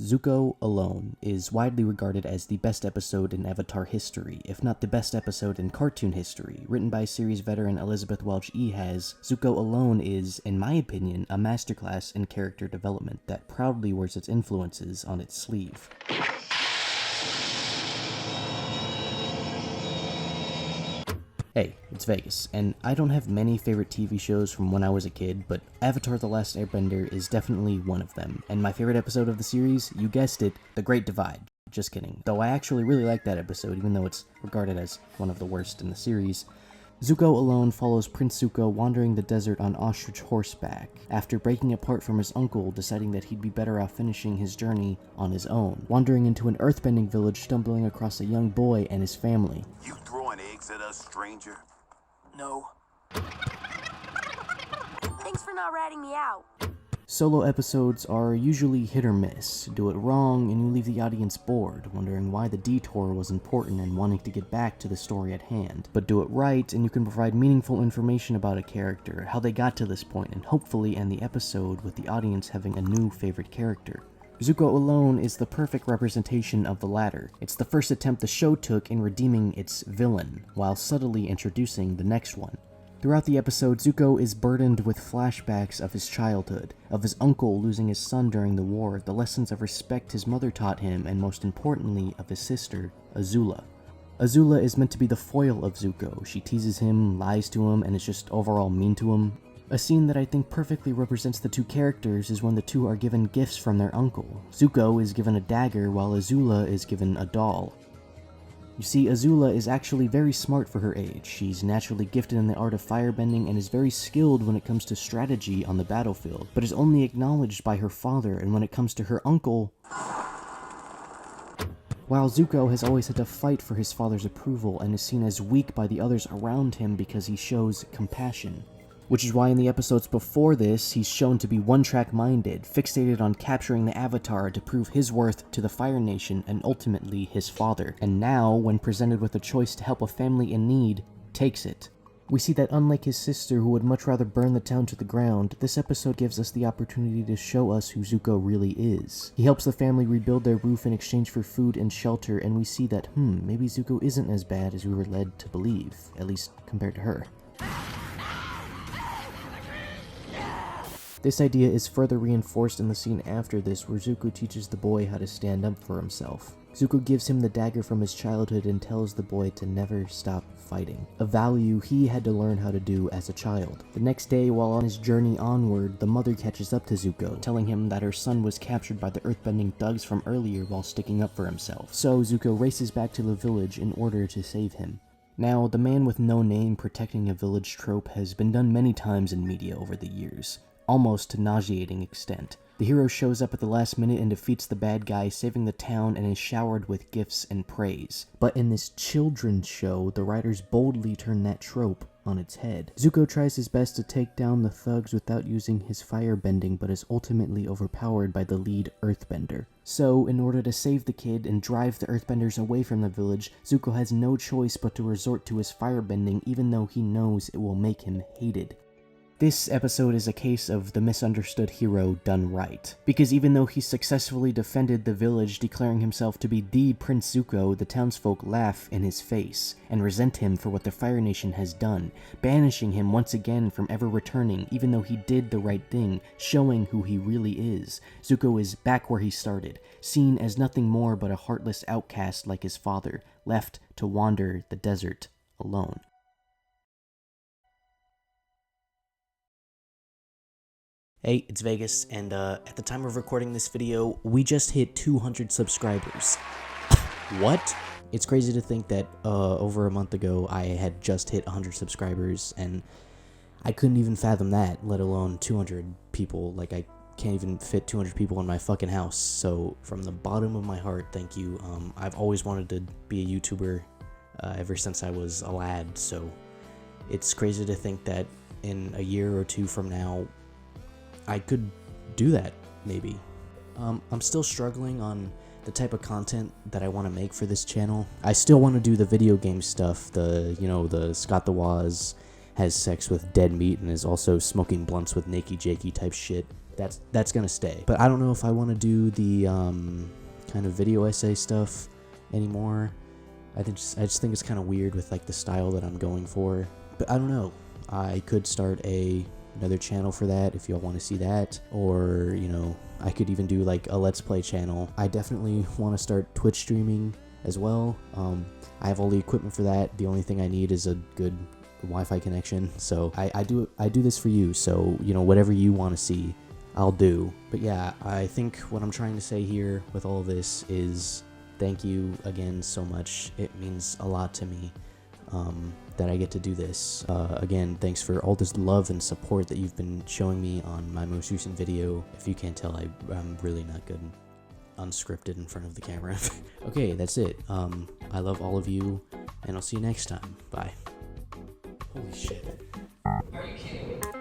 Zuko Alone is widely regarded as the best episode in Avatar history, if not the best episode in cartoon history. Written by series veteran Elizabeth Welch Ehas, Zuko Alone is, in my opinion, a masterclass in character development that proudly wears its influences on its sleeve. Hey, it's Vegas, and I don't have many favorite TV shows from when I was a kid, but Avatar: The Last Airbender is definitely one of them, and my favorite episode of the series, you guessed it, The Great Divide. Just kidding. Though I actually really like that episode, even though it's regarded as one of the worst in the series. Zuko Alone follows Prince Zuko wandering the desert on ostrich horseback, after breaking apart from his uncle, deciding that he'd be better off finishing his journey on his own, wandering into an earthbending village, stumbling across a young boy and his family. You throwing eggs at us, stranger? No. Thanks for not ratting me out. Solo episodes are usually hit or miss. Do it wrong and you leave the audience bored, wondering why the detour was important and wanting to get back to the story at hand. But do it right and you can provide meaningful information about a character, how they got to this point, and hopefully end the episode with the audience having a new favorite character. Zuko Alone is the perfect representation of the latter. It's the first attempt the show took in redeeming its villain, while subtly introducing the next one. Throughout the episode, Zuko is burdened with flashbacks of his childhood, of his uncle losing his son during the war, the lessons of respect his mother taught him, and most importantly, of his sister, Azula. Azula is meant to be the foil of Zuko. She teases him, lies to him, and is just overall mean to him. A scene that I think perfectly represents the two characters is when the two are given gifts from their uncle. Zuko is given a dagger while Azula is given a doll. You see, Azula is actually very smart for her age. She's naturally gifted in the art of firebending and is very skilled when it comes to strategy on the battlefield, but is only acknowledged by her father, and when it comes to her uncle, while Zuko has always had to fight for his father's approval and is seen as weak by the others around him because he shows compassion. Which is why in the episodes before this, he's shown to be one-track minded, fixated on capturing the Avatar to prove his worth to the Fire Nation and ultimately his father. And now, when presented with a choice to help a family in need, takes it. We see that unlike his sister who would much rather burn the town to the ground, this episode gives us the opportunity to show us who Zuko really is. He helps the family rebuild their roof in exchange for food and shelter, and we see that, maybe Zuko isn't as bad as we were led to believe, at least compared to her. This idea is further reinforced in the scene after this, where Zuko teaches the boy how to stand up for himself. Zuko gives him the dagger from his childhood and tells the boy to never stop fighting, a value he had to learn how to do as a child. The next day, while on his journey onward, the mother catches up to Zuko, telling him that her son was captured by the earthbending thugs from earlier while sticking up for himself. So Zuko races back to the village in order to save him. Now, the man with no name protecting a village trope has been done many times in media over the years, almost to nauseating extent. The hero shows up at the last minute and defeats the bad guy, saving the town, and is showered with gifts and praise. But in this children's show, the writers boldly turn that trope on its head. Zuko tries his best to take down the thugs without using his firebending, but is ultimately overpowered by the lead earthbender. So, in order to save the kid and drive the earthbenders away from the village, Zuko has no choice but to resort to his firebending, even though he knows it will make him hated. This episode is a case of the misunderstood hero done right, because even though he successfully defended the village, declaring himself to be the Prince Zuko, the townsfolk laugh in his face, and resent him for what the Fire Nation has done, banishing him once again from ever returning, even though he did the right thing, showing who he really is. Zuko is back where he started, seen as nothing more but a heartless outcast like his father, left to wander the desert alone. Hey, it's Vegas, and at the time of recording this video, we just hit 200 subscribers. What? It's crazy to think that over a month ago, I had just hit 100 subscribers, and I couldn't even fathom that, let alone 200 people. Like, I can't even fit 200 people in my fucking house. So, from the bottom of my heart, thank you. I've always wanted to be a YouTuber ever since I was a lad, so it's crazy to think that in a year or two from now, I could do that, maybe. I'm still struggling on the type of content that I want to make for this channel. I still want to do the video game stuff, the Scott the Woz has sex with dead meat and is also smoking blunts with Nakey Jakey type shit. that's gonna stay. But I don't know if I want to do the kind of video essay stuff anymore. I just think it's kind of weird with like the style that I'm going for. But I don't know. I could start another channel for that if y'all want to see that, or you know, I could even do like a let's play channel. I definitely want to start Twitch streaming as well. I have all the equipment for that. The only thing I need is a good Wi-Fi connection. So I do this for you. So you know, whatever you want to see, I'll do. But yeah, I think what I'm trying to say here with all of this is thank you again so much. It means a lot to me that I get to do this. Again, thanks for all this love and support that you've been showing me on my most recent video. If you can't tell, I'm really not good unscripted in front of the camera. Okay, that's it. I love all of you, and I'll see you next time. Bye. Holy shit. Are you kidding me?